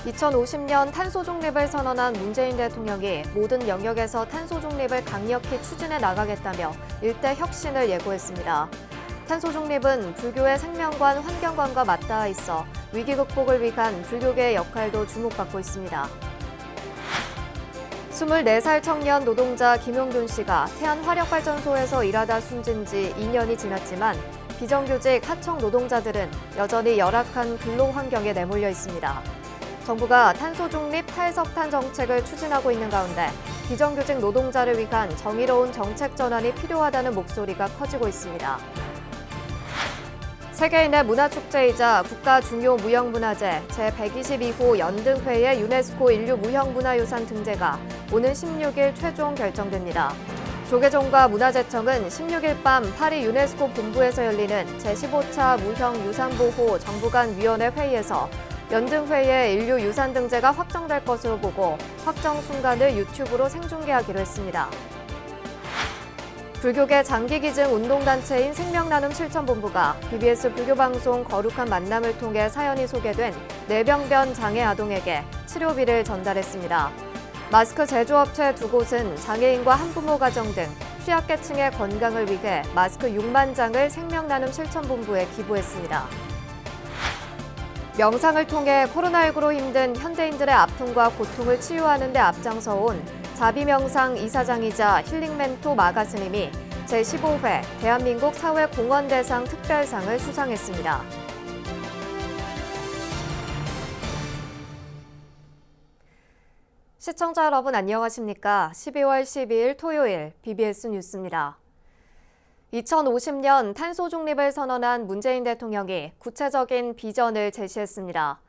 2050년 탄소 중립을 선언한 문재인 대통령이 모든 영역에서 탄소 중립을 강력히 추진해 나가겠다며 일대 혁신을 예고했습니다. 탄소 중립은 불교의 생명관, 환경관과 맞닿아 있어 위기 극복을 위한 불교계의 역할도 주목받고 있습니다. 24살 청년 노동자 김용균 씨가 태안화력발전소에서 일하다 숨진 지 2년이 지났지만 비정규직 하청 노동자들은 여전히 열악한 근로 환경에 내몰려 있습니다. 정부가 탄소 중립 탈석탄 정책을 추진하고 있는 가운데 비정규직 노동자를 위한 정의로운 정책 전환이 필요하다는 목소리가 커지고 있습니다. 세계인의 문화축제이자 국가중요무형문화재 제122호 연등회의 유네스코 인류무형문화유산 등재가 오는 16일 최종 결정됩니다. 조계종과 문화재청은 16일 밤 파리 유네스코 본부에서 열리는 제15차 무형유산보호 정부 간 위원회 회의에서 연등회의 인류유산 등재가 확정될 것으로 보고 확정 순간을 유튜브로 생중계하기로 했습니다. 불교계 장기기증 운동단체인 생명나눔 실천본부가 BBS 불교방송 거룩한 만남을 통해 사연이 소개된 뇌병변 장애 아동에게 치료비를 전달했습니다. 마스크 제조업체 2곳은 장애인과 한부모 가정 등 취약계층의 건강을 위해 마스크 6만 장을 생명나눔 실천본부에 기부했습니다. 명상을 통해 코로나19로 힘든 현대인들의 아픔과 고통을 치유하는 데 앞장서온 자비명상 이사장이자 힐링멘토 마가스님이 제15회 대한민국 사회공헌대상 특별상을 수상했습니다. 시청자 여러분 안녕하십니까? 12월 12일 토요일 BBS 뉴스입니다. 2050년 탄소 중립을 선언한 문재인 대통령이 구체적인 비전을 제시했습니다.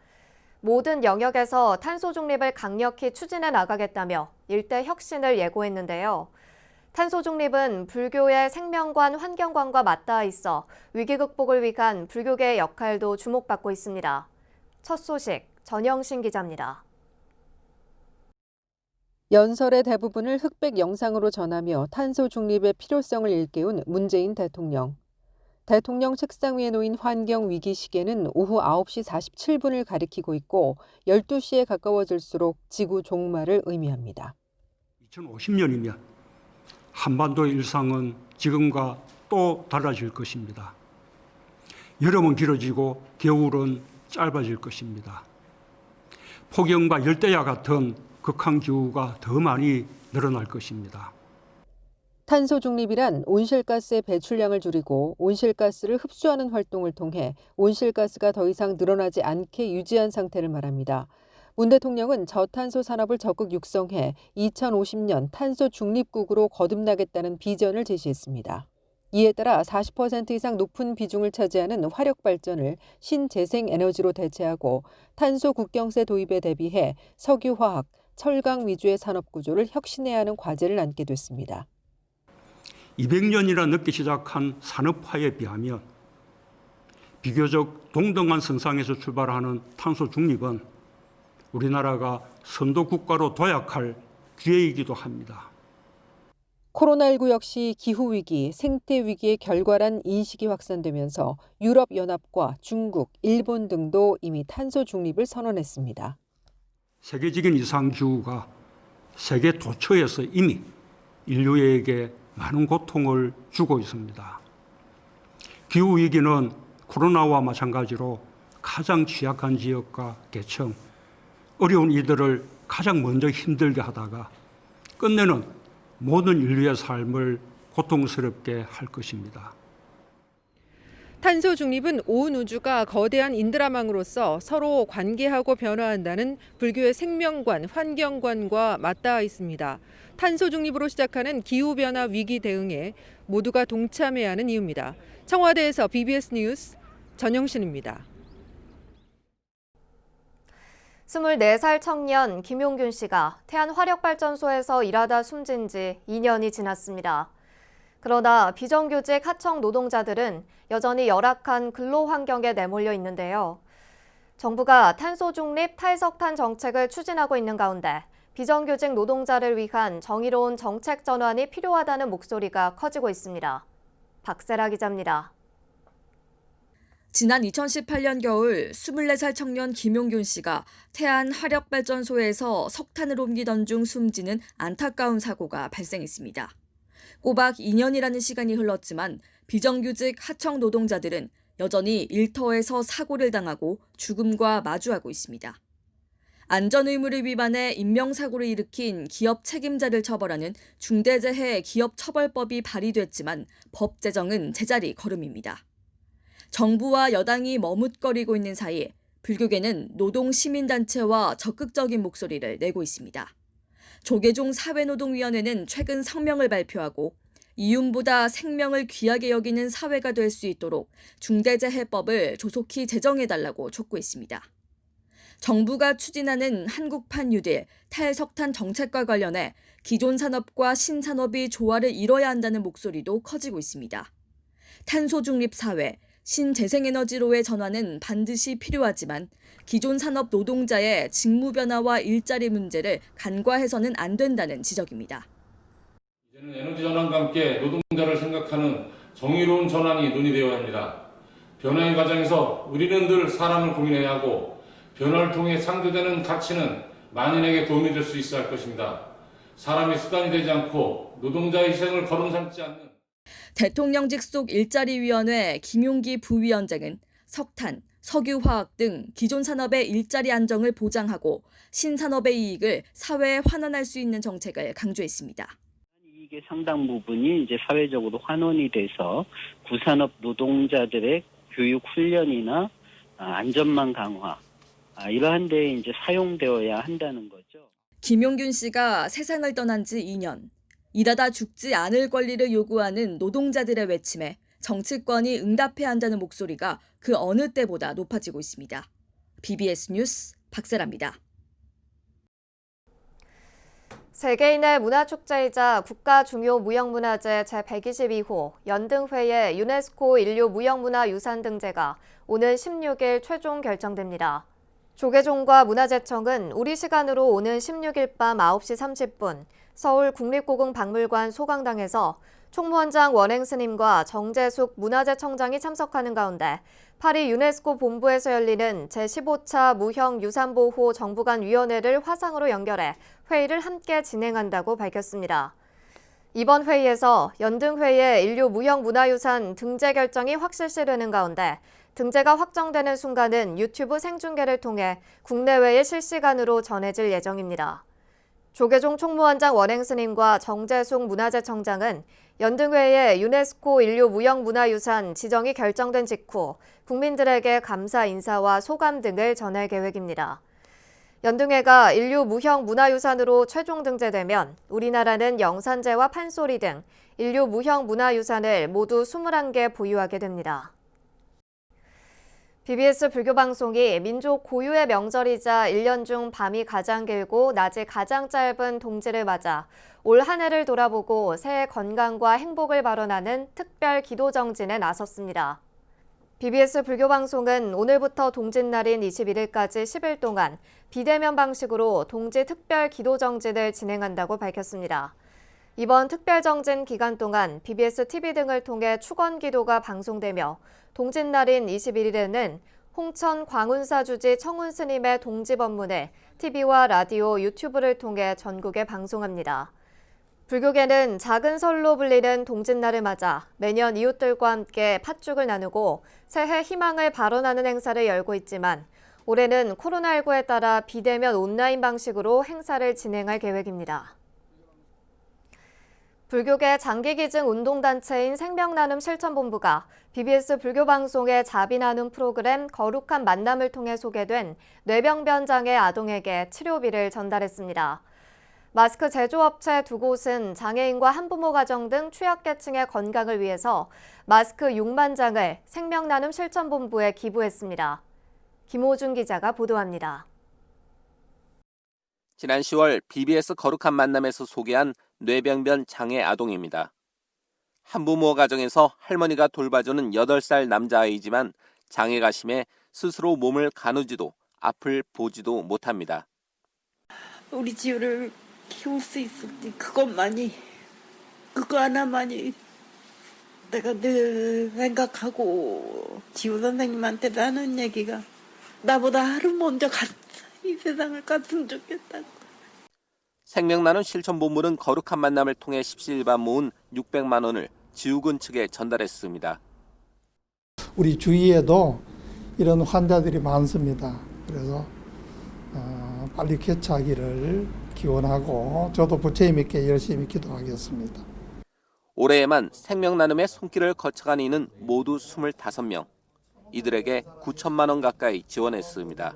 모든 영역에서 탄소 중립을 강력히 추진해 나가겠다며 일대 혁신을 예고했는데요. 탄소 중립은 불교의 생명관, 환경관과 맞닿아 있어 위기 극복을 위한 불교계의 역할도 주목받고 있습니다. 첫 소식, 전영신 기자입니다. 연설의 대부분을 흑백 영상으로 전하며 탄소 중립의 필요성을 일깨운 문재인 대통령. 대통령 책상 위에 놓인 환경 위기 시계는 오후 9시 47분을 가리키고 있고 12시에 가까워질수록 지구 종말을 의미합니다. 2050년이면 한반도의 일상은 지금과 또 달라질 것입니다. 여름은 길어지고 겨울은 짧아질 것입니다. 폭염과 열대야 같은 극한기후가 더 많이 늘어날 것입니다. 탄소 중립이란 온실가스의 배출량을 줄이고 온실가스를 흡수하는 활동을 통해 온실가스가 더 이상 늘어나지 않게 유지한 상태를 말합니다. 문 대통령은 저탄소 산업을 적극 육성해 2050년 탄소 중립국으로 거듭나겠다는 비전을 제시했습니다. 이에 따라 40% 이상 높은 비중을 차지하는 화력 발전을 신재생 에너지로 대체하고 탄소 국경세 도입에 대비해 석유화학, 철강 위주의 산업 구조를 혁신해야 하는 과제를 안게 됐습니다. 200년이나 늦게 시작한 산업화에 비하면 비교적 동등한 선상에서 출발하는 탄소 중립은 우리나라가 선도 국가로 도약할 기회이기도 합니다. 코로나19 역시 기후위기, 생태위기의 결과란 인식이 확산되면서 유럽연합과 중국, 일본 등도 이미 탄소 중립을 선언했습니다. 세계적인 이상기후가 세계 도처에서 이미 인류에게 많은 고통을 주고 있습니다. 기후위기는 코로나와 마찬가지로 가장 취약한 지역과 계층, 어려운 이들을 가장 먼저 힘들게 하다가 끝내는 모든 인류의 삶을 고통스럽게 할 것입니다. 탄소 중립은 온 우주가 거대한 인드라망으로서 서로 관계하고 변화한다는 불교의 생명관, 환경관과 맞닿아 있습니다. 탄소 중립으로 시작하는 기후변화 위기 대응에 모두가 동참해야 하는 이유입니다. 청와대에서 BBS 뉴스 전영신입니다. 24살 청년 김용균 씨가 태안화력발전소에서 일하다 숨진 지 2년이 지났습니다. 그러나 비정규직 하청 노동자들은 여전히 열악한 근로 환경에 내몰려 있는데요. 정부가 탄소 중립 탈석탄 정책을 추진하고 있는 가운데 비정규직 노동자를 위한 정의로운 정책 전환이 필요하다는 목소리가 커지고 있습니다. 박세라 기자입니다. 지난 2018년 겨울 24살 청년 김용균 씨가 태안 화력발전소에서 석탄을 옮기던 중 숨지는 안타까운 사고가 발생했습니다. 꼬박 2년이라는 시간이 흘렀지만 비정규직 하청 노동자들은 여전히 일터에서 사고를 당하고 죽음과 마주하고 있습니다. 안전의무를 위반해 인명사고를 일으킨 기업 책임자를 처벌하는 중대재해 기업처벌법이 발의됐지만 법 제정은 제자리 걸음입니다. 정부와 여당이 머뭇거리고 있는 사이 불교계는 노동시민단체와 적극적인 목소리를 내고 있습니다. 조계종 사회노동위원회는 최근 성명을 발표하고 이윤보다 생명을 귀하게 여기는 사회가 될 수 있도록 중대재해법을 조속히 제정해달라고 촉구했습니다. 정부가 추진하는 한국판 뉴딜, 탈석탄 정책과 관련해 기존 산업과 신산업이 조화를 이뤄야 한다는 목소리도 커지고 있습니다. 탄소 중립 사회, 신재생에너지로의 전환은 반드시 필요하지만 기존 산업 노동자의 직무 변화와 일자리 문제를 간과해서는 안 된다는 지적입니다. 이제는 에너지 전환과 함께 노동자를 생각하는 정의로운 전환이 논의되어야 합니다. 변화의 과정에서 우리는 늘 사람을 고민해야 하고 변화를 통해 창조되는 가치는 만인에게 도움이 될 수 있어야 할 것입니다. 사람이 수단이 되지 않고 노동자의 희생을 거름 삼지 않는 대통령직 속 일자리위원회 김용기 부위원장은 석탄, 석유화학 등 기존 산업의 일자리 안정을 보장하고 신산업의 이익을 사회에 환원할 수 있는 정책을 강조했습니다. 이익의 상당 부분이 이제 사회적으로 환원이 돼서 구산업 노동자들의 교육 훈련이나 안전망 강화 이러한 데에 이제 사용되어야 한다는 거죠. 김용균 씨가 세상을 떠난 지 2년. 일하다 죽지 않을 권리를 요구하는 노동자들의 외침에 정치권이 응답해야 한다는 목소리가 그 어느 때보다 높아지고 있습니다. BBS 뉴스 박세라입니다. 세계인의 문화축제이자 국가중요무형문화재 제122호 연등회의 유네스코 인류무형문화유산 등재가 오는 16일 최종 결정됩니다. 조계종과 문화재청은 우리 시간으로 오는 16일 밤 9시 30분 서울 국립고궁박물관 소강당에서 총무원장 원행 스님과 정재숙 문화재청장이 참석하는 가운데 파리 유네스코 본부에서 열리는 제15차 무형유산보호 정부간위원회를 화상으로 연결해 회의를 함께 진행한다고 밝혔습니다. 이번 회의에서 연등회의 인류무형문화유산 등재 결정이 확실시되는 가운데 등재가 확정되는 순간은 유튜브 생중계를 통해 국내외에 실시간으로 전해질 예정입니다. 조계종 총무원장 원행 스님과 정재숙 문화재청장은 연등회의 유네스코 인류무형문화유산 지정이 결정된 직후 국민들에게 감사 인사와 소감 등을 전할 계획입니다. 연등회가 인류무형문화유산으로 최종 등재되면 우리나라는 영산제와 판소리 등 인류무형문화유산을 모두 21개 보유하게 됩니다. BBS 불교방송이 민족 고유의 명절이자 1년 중 밤이 가장 길고 낮이 가장 짧은 동지를 맞아 올 한 해를 돌아보고 새해 건강과 행복을 발언하는 특별 기도정진에 나섰습니다. BBS 불교방송은 오늘부터 동짓날인 21일까지 10일 동안 비대면 방식으로 동지 특별 기도정진을 진행한다고 밝혔습니다. 이번 특별정진 기간 동안 BBS TV 등을 통해 축원기도가 방송되며 동짓날인 21일에는 홍천 광운사 주지 청운 스님의 동지 법문을 TV와 라디오, 유튜브를 통해 전국에 방송합니다. 불교계는 작은 설로 불리는 동짓날을 맞아 매년 이웃들과 함께 팥죽을 나누고 새해 희망을 발언하는 행사를 열고 있지만 올해는 코로나19에 따라 비대면 온라인 방식으로 행사를 진행할 계획입니다. 불교계 장기기증 운동단체인 생명나눔 실천본부가 BBS 불교방송의 자비나눔 프로그램 거룩한 만남을 통해 소개된 뇌병변 장애 아동에게 치료비를 전달했습니다. 마스크 제조업체 2곳은 장애인과 한부모 가정 등 취약계층의 건강을 위해서 마스크 6만 장을 생명나눔 실천본부에 기부했습니다. 김호준 기자가 보도합니다. 지난 10월 BBS 거룩한 만남에서 소개한 뇌병변 장애 아동입니다. 한부모 가정에서 할머니가 돌봐주는 8살 남자아이지만 장애가 심해 스스로 몸을 가누지도 앞을 보지도 못합니다. 우리 지우를 키울 수 있을지 그거 하나만이 내가 늘 생각하고 지우 선생님한테 하는 얘기가 나보다 하루 먼저 이 세상을 갔으면 좋겠다고. 생명나눔 실천본부는 거룩한 만남을 통해 십시일반 모은 600만 원을 지우군 측에 전달했습니다. 우리 주위에도 이런 환자들이 많습니다. 그래서 빨리 개최하기를 기원하고 저도 부처님 있게 열심히 기도하겠습니다. 올해에만 생명나눔의 손길을 거쳐간 이는 모두 25명. 이들에게 9천만 원 가까이 지원했습니다.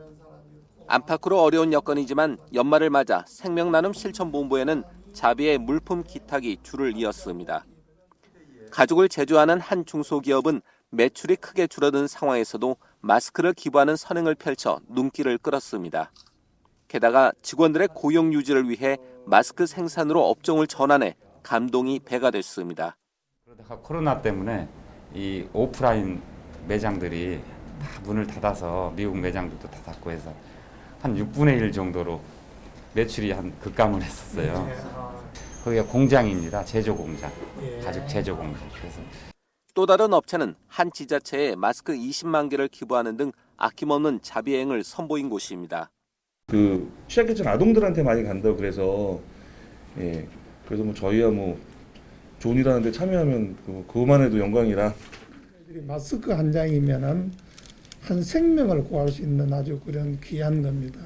안팎으로 어려운 여건이지만 연말을 맞아 생명나눔 실천본부에는 자비의 물품 기탁이 줄을 이었습니다. 가죽을 제조하는 한 중소기업은 매출이 크게 줄어든 상황에서도 마스크를 기부하는 선행을 펼쳐 눈길을 끌었습니다. 게다가 직원들의 고용 유지를 위해 마스크 생산으로 업종을 전환해 감동이 배가 됐습니다. 그러다가 코로나 때문에 이 오프라인 매장들이 다 문을 닫아서 미국 매장들도 다 닫고 해서 한 6분의 1 정도로 매출이 한 급감을 했었어요. 거기가 공장입니다. 제조 공장, 가죽 제조 공장. 그래서 또 다른 업체는 한 지자체에 마스크 20만 개를 기부하는 등 아낌없는 자비행을 선보인 곳입니다. 그 취약계층 아동들한테 많이 간다고 그래서 그래서 뭐 저희야 뭐 좋은 일하는데 참여하면 그거만 해도 영광이라. 마스크 한 장이면은 한 생명을 구할 수 있는 아주 그런 귀한 겁니다.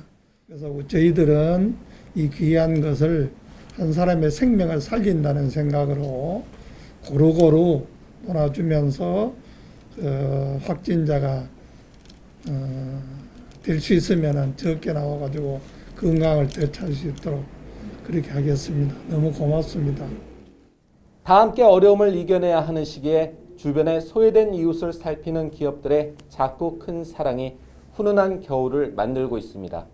그래서 저희들은 이 귀한 것을 한 사람의 생명을 살린다는 생각으로 고루고루 도와주면서 확진자가 될 수 있으면 적게 나와가지고 건강을 되찾을 수 있도록 그렇게 하겠습니다. 너무 고맙습니다. 다 함께 어려움을 이겨내야 하는 시기에 주변의 소외된 이웃을 살피는 기업들의 작고 큰 사랑이 훈훈한 겨울을 만들고 있습니다.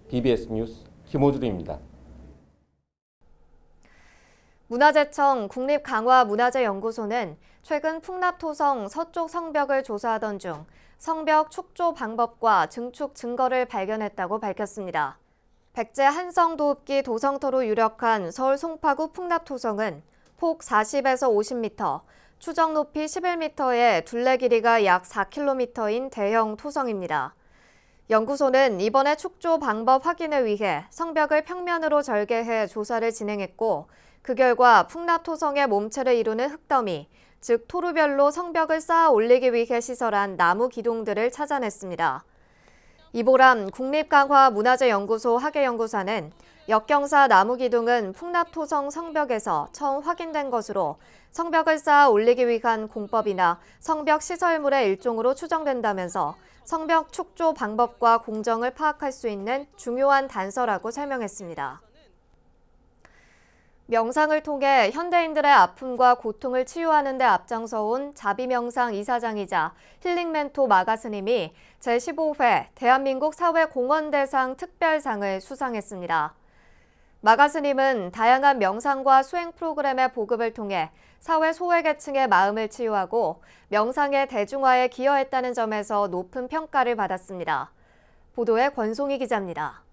BBS 뉴스 김호준입니다. 문화재청 국립강화문화재연구소는 최근 풍납토성 서쪽 성벽을 조사하던 중 성벽 축조 방법과 증축 증거를 발견했다고 밝혔습니다. 백제 한성도읍기 도성터로 유력한 서울 송파구 풍납토성은 폭 40에서 50m, 추정 높이 11m에 둘레 길이가 약 4km인 대형 토성입니다. 연구소는 이번에 축조 방법 확인을 위해 성벽을 평면으로 절개해 조사를 진행했고 그 결과 풍납토성의 몸체를 이루는 흙더미, 즉 토루별로 성벽을 쌓아 올리기 위해 시설한 나무 기둥들을 찾아냈습니다. 이보람 국립강화문화재연구소 학예연구사는 역경사 나무 기둥은 풍납토성 성벽에서 처음 확인된 것으로 성벽을 쌓아 올리기 위한 공법이나 성벽 시설물의 일종으로 추정된다면서 성벽 축조 방법과 공정을 파악할 수 있는 중요한 단서라고 설명했습니다. 명상을 통해 현대인들의 아픔과 고통을 치유하는 데 앞장서온 자비명상 이사장이자 힐링멘토 마가 스님이 제15회 대한민국 사회공헌대상 특별상을 수상했습니다. 마가 스님은 다양한 명상과 수행 프로그램의 보급을 통해 사회 소외계층의 마음을 치유하고 명상의 대중화에 기여했다는 점에서 높은 평가를 받았습니다. 보도에 권송희 기자입니다.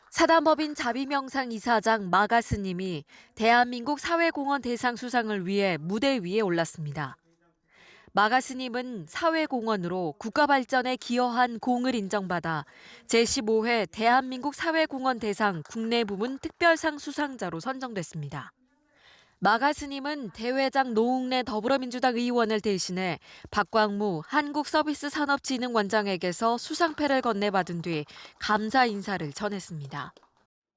사단법인 자비명상 이사장 마가 스님이 대한민국 사회공헌대상 수상을 위해 무대 위에 올랐습니다. 마가 스님은 사회공헌으로 국가 발전에 기여한 공을 인정받아 제15회 대한민국 사회공헌대상 국내 부문 특별상 수상자로 선정됐습니다. 마가 스님은 대회장 노웅래 더불어민주당 의원을 대신해 박광무 한국서비스산업진흥원장에게서 수상패를 건네받은 뒤 감사 인사를 전했습니다.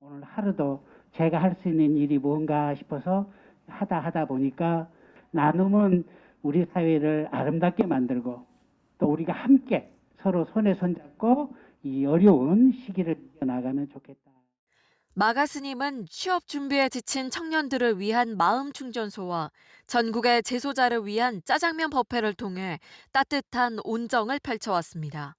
오늘 하루도 제가 할 수 있는 일이 뭔가 싶어서 하다 보니까 나눔은 우리 사회를 아름답게 만들고 또 우리가 함께 서로 손에 손잡고 이 어려운 시기를 이겨나가면 좋겠다. 마가 스님은 취업 준비에 지친 청년들을 위한 마음 충전소와 전국의 재소자를 위한 짜장면 뷔페를 통해 따뜻한 온정을 펼쳐왔습니다.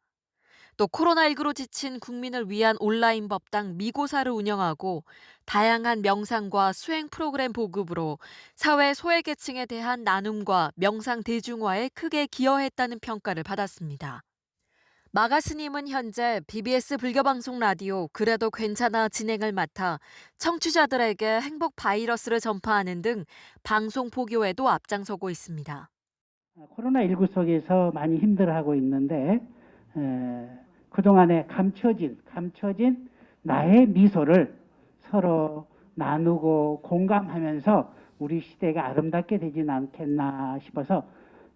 또 코로나19로 지친 국민을 위한 온라인 법당 미고사를 운영하고 다양한 명상과 수행 프로그램 보급으로 사회 소외계층에 대한 나눔과 명상 대중화에 크게 기여했다는 평가를 받았습니다. 마가 스님은 현재 BBS 불교방송 라디오 그래도 괜찮아 진행을 맡아 청취자들에게 행복 바이러스를 전파하는 등 방송 포교에도 앞장서고 있습니다. 코로나19 속에서 많이 힘들어하고 있는데 그동안에 감춰진 나의 미소를 서로 나누고 공감하면서 우리 시대가 아름답게 되진 않겠나 싶어서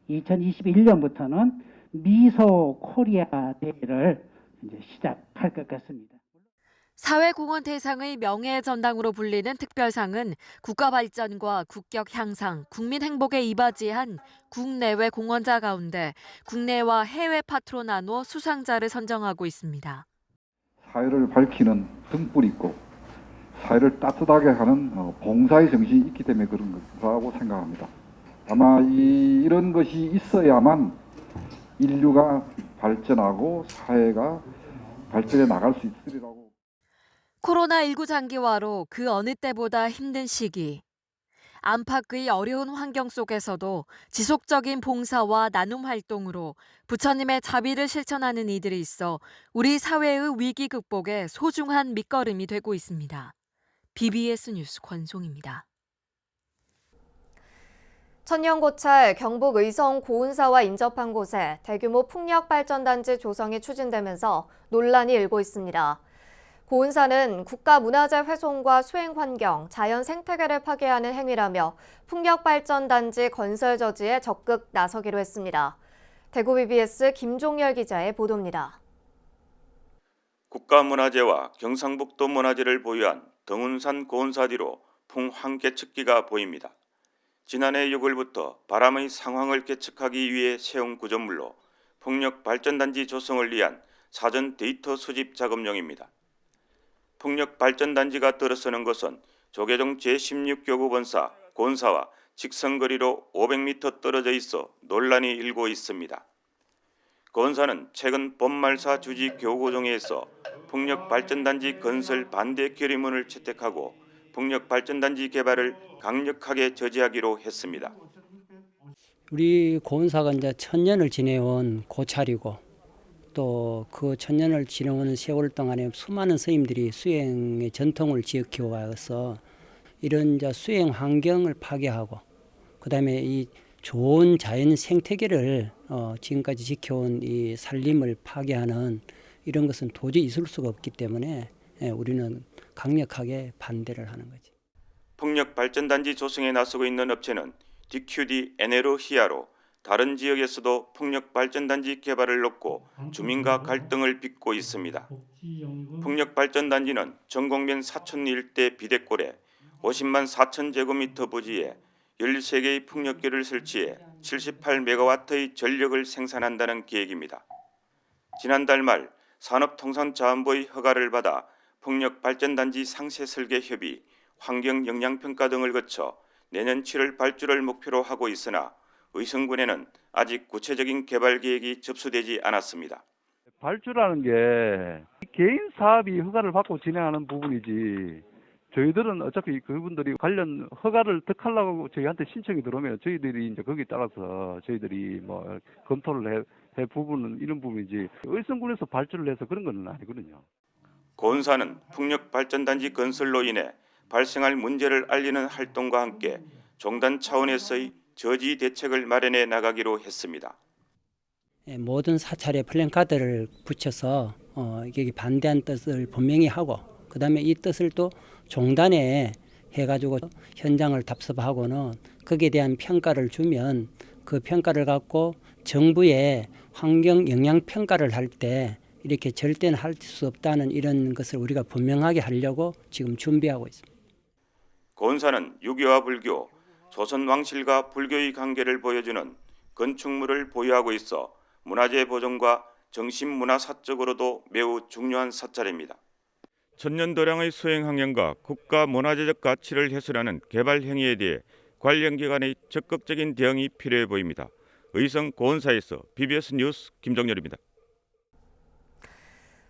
2021년부터는 미소 코리아 대회를 이제 시작할 것 같습니다. 사회공헌 대상의 명예전당으로 불리는 특별상은 국가 발전과 국격 향상, 국민 행복에 이바지한 국내외 공헌자 가운데 국내와 해외 파트로 나누어 수상자를 선정하고 있습니다. 사회를 밝히는 등불이 있고 사회를 따뜻하게 하는 봉사의 정신이 있기 때문에 그런 거라고 생각합니다. 아마 이런 것이 있어야만 인류가 발전하고 사회가 발전해 나갈 수 있으리라고. 코로나19 장기화로 그 어느 때보다 힘든 시기. 안팎의 어려운 환경 속에서도 지속적인 봉사와 나눔 활동으로 부처님의 자비를 실천하는 이들이 있어 우리 사회의 위기 극복에 소중한 밑거름이 되고 있습니다. BBS 뉴스 권송입니다. 천년고찰 경북 의성 고운사와 인접한 곳에 대규모 풍력발전단지 조성이 추진되면서 논란이 일고 있습니다. 고운사는 국가문화재 훼손과 수행환경, 자연 생태계를 파괴하는 행위라며 풍력발전단지 건설 저지에 적극 나서기로 했습니다. 대구 BBS 김종열 기자의 보도입니다. 국가문화재와 경상북도 문화재를 보유한 덩운산 고운사 뒤로 풍황계측기가 보입니다. 지난해 6월부터 바람의 상황을 계측하기 위해 세운 구조물로 풍력발전단지 조성을 위한 사전 데이터 수집 작업용입니다. 풍력발전단지가 들어서는 곳은 조계종 제16교구본사 고운사와 직선거리로 500m 떨어져 있어 논란이 일고 있습니다. 고운사는 최근 본말사 주지 교구종회에서 풍력발전단지 건설 반대 결의문을 채택하고 풍력발전단지 개발을 강력하게 저지하기로 했습니다. 우리 고운사가 이제 1000년을 지내온 고찰이고 또 그 1000년을 지내오는 세월 동안에 수많은 스님들이 수행의 전통을 지켜 와서 이런 이제 수행 환경을 파괴하고 그다음에 이 좋은 자연 생태계를 지금까지 지켜온 이 산림을 파괴하는 이런 것은 도저히 있을 수가 없기 때문에 우리는 강력하게 반대를 하는 거지. 풍력발전단지 조성에 나서고 있는 업체는 DQD 에네르히아로 다른 지역에서도 풍력발전단지 개발을 놓고 주민과 갈등을 빚고 있습니다. 풍력발전단지는 전곡면 사천 일대 비대골에 50만 4천 제곱미터 부지에 13개의 풍력계를 설치해 78메가와트의 전력을 생산한다는 계획입니다. 지난달 말 산업통상자원부의 허가를 받아 풍력발전단지 상세설계협의, 환경영향평가 등을 거쳐 내년 7월 발주를 목표로 하고 있으나 의성군에는 아직 구체적인 개발 계획이 접수되지 않았습니다. 발주라는 게 개인 사업이 허가를 받고 진행하는 부분이지 저희들은 어차피 그분들이 관련 허가를 득하려고 저희한테 신청이 들어오면 저희들이 이제 거기에 따라서 저희들이 뭐 검토를 해 부분은 이런 부분이지 의성군에서 발주를 해서 그런 건 아니거든요. 고운사는 풍력발전단지 건설로 인해 발생할 문제를 알리는 활동과 함께 종단 차원에서의 저지 대책을 마련해 나가기로 했습니다. 모든 사찰에 플랜카드를 붙여서 이게 반대한 뜻을 분명히 하고 그다음에 이 뜻을 또 종단에 해가지고 현장을 답습하고는 거기에 대한 평가를 주면 그 평가를 갖고 정부에 환경 영향 평가를 할 때 이렇게 절대는 할 수 없다는 이런 것을 우리가 분명하게 하려고 지금 준비하고 있습니다. 고운사는 유교와 불교, 조선 왕실과 불교의 관계를 보여주는 건축물을 보유하고 있어 문화재 보존과 정신문화사적으로도 매우 중요한 사찰입니다. 천년도량의 수행 환경과 국가 문화재적 가치를 훼손하는 개발 행위에 대해 관련 기관의 적극적인 대응이 필요해 보입니다. 의성 고운사에서 BBS 뉴스 김정열입니다.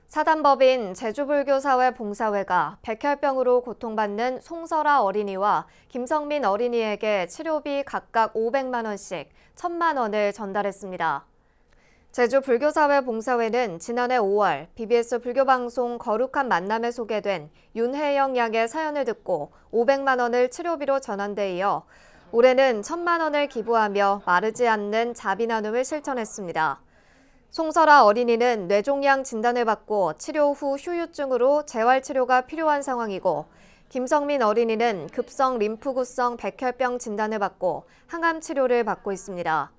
사단법인 제주불교사회 봉사회가 백혈병으로 고통받는 송설아 어린이와 김성민 어린이에게 치료비 각각 500만 원씩 1000만 원을 전달했습니다. 제주 불교사회 봉사회는 지난해 5월 BBS 불교방송 거룩한 만남에 소개된 윤혜영 양의 사연을 듣고 500만 원을 치료비로 전한 데 이어 올해는 1,000만 원을 기부하며 마르지 않는 자비 나눔을 실천했습니다. 송설아 어린이는 뇌종양 진단을 받고 치료 후 후유증으로 재활치료가 필요한 상황이고 김성민 어린이는 급성 림프구성 백혈병 진단을 받고 항암 치료를 받고 있습니다.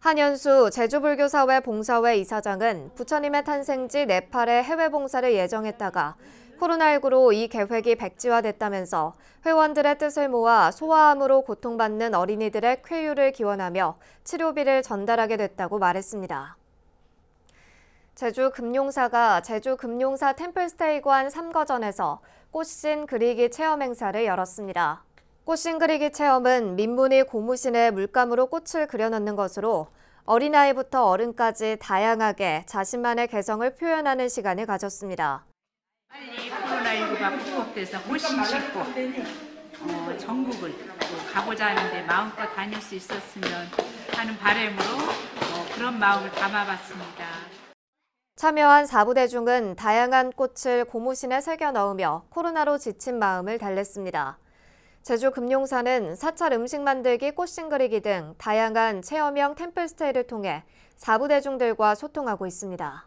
한현수 제주불교사회 봉사회 이사장은 부처님의 탄생지 네팔에 해외 봉사를 예정했다가 코로나19로 이 계획이 백지화됐다면서 회원들의 뜻을 모아 소아암으로 고통받는 어린이들의 쾌유를 기원하며 치료비를 전달하게 됐다고 말했습니다. 제주금용사가 제주금용사 템플스테이관 3거전에서 꽃신 그리기 체험 행사를 열었습니다. 꽃신 그리기 체험은 민문이 고무신에 물감으로 꽃을 그려넣는 것으로 어린아이부터 어른까지 다양하게 자신만의 개성을 표현하는 시간을 가졌습니다. 빨리 코로나19가 극복돼서 꽃신 신고 전국을 가보자 하는데 마음껏 다닐 수 있었으면 하는 바람으로 그런 마음을 담아봤습니다. 참여한 4부대중은 다양한 꽃을 고무신에 새겨 넣으며 코로나로 지친 마음을 달랬습니다. 제주금용사는 사찰 음식 만들기, 꽃신 그리기 등 다양한 체험형 템플스테이를 통해 4부대중들과 소통하고 있습니다.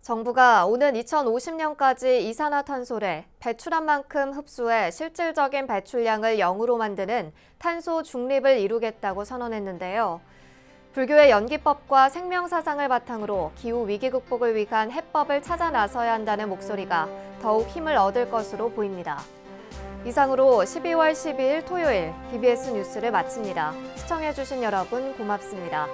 정부가 오는 2050년까지 이산화탄소를 배출한 만큼 흡수해 실질적인 배출량을 0으로 만드는 탄소 중립을 이루겠다고 선언했는데요. 불교의 연기법과 생명사상을 바탕으로 기후위기 극복을 위한 해법을 찾아 나서야 한다는 목소리가 더욱 힘을 얻을 것으로 보입니다. 이상으로 12월 12일 토요일 BBS 뉴스를 마칩니다. 시청해주신 여러분 고맙습니다.